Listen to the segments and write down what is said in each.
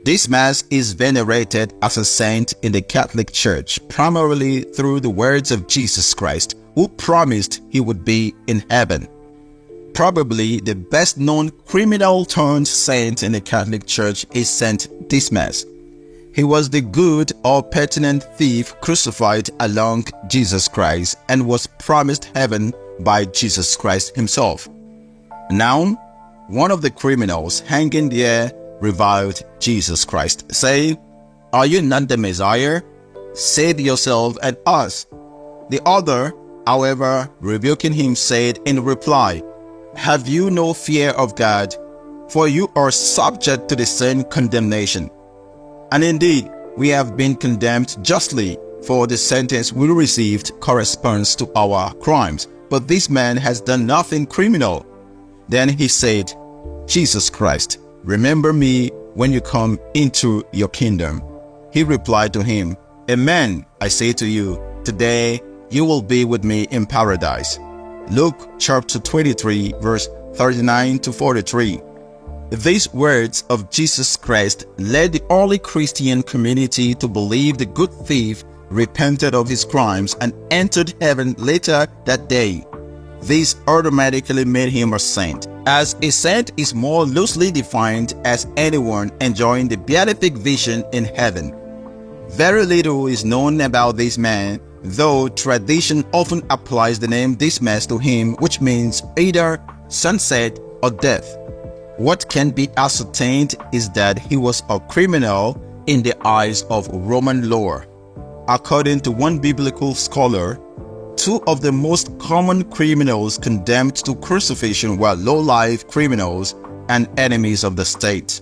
Dismas is venerated as a saint in the Catholic Church, primarily through the words of Jesus Christ, who promised he would be in heaven. Probably the best-known criminal-turned-saint in the Catholic Church is Saint Dismas. He was the good or penitent thief crucified along Jesus Christ and was promised heaven by Jesus Christ himself. Now, one of the criminals hanging there reviled Jesus Christ, saying, "Are you not the Messiah? Save yourself and us." The other, however, rebuking him, said in reply, "Have you no fear of God? For you are subject to the same condemnation. And indeed, we have been condemned justly, for the sentence we received corresponds to our crimes. But this man has done nothing criminal." Then he said, "Jesus Christ, remember me when you come into your kingdom." He replied to him, "Amen, I say to you, today you will be with me in paradise." Luke chapter 23, verse 39 to 43. These words of Jesus Christ led the early Christian community to believe the good thief repented of his crimes and entered heaven later that day. This automatically made him a saint, as a saint is more loosely defined as anyone enjoying the beatific vision in heaven. Very little is known about this man, though tradition often applies the name Dismas to him, which means either sunset or death. What can be ascertained is that he was a criminal in the eyes of Roman law. According to one biblical scholar, two of the most common criminals condemned to crucifixion were low-life criminals and enemies of the state.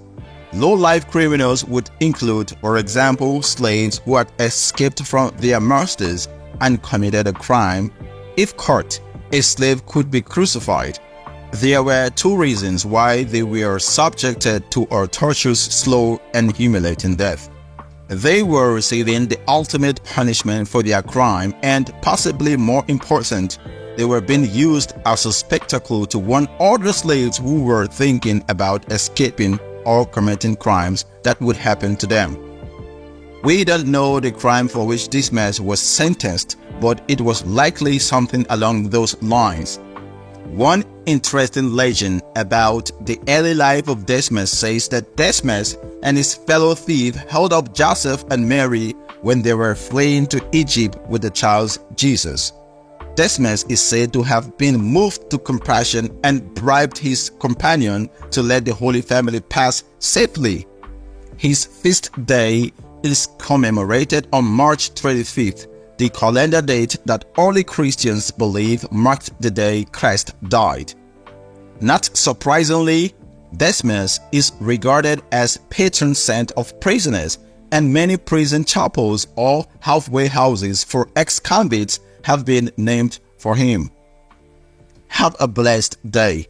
Low-life criminals would include, for example, slaves who had escaped from their masters and committed a crime. If caught, a slave could be crucified. There were two reasons why they were subjected to a torturous, slow, and humiliating death. They were receiving the ultimate punishment for their crime, and possibly more important, they were being used as a spectacle to warn other slaves who were thinking about escaping or committing crimes that would happen to them. We don't know the crime for which Dismas was sentenced, but it was likely something along those lines. One interesting legend about the early life of Dismas says that Dismas and his fellow thief held up Joseph and Mary when they were fleeing to Egypt with the child Jesus. Dismas is said to have been moved to compassion and bribed his companion to let the Holy Family pass safely. His feast day is commemorated on March 25th, the calendar date that early Christians believe marked the day Christ died. Not surprisingly, Dismas is regarded as patron saint of prisoners, and many prison chapels or halfway houses for ex-convicts have been named for him. Have a blessed day.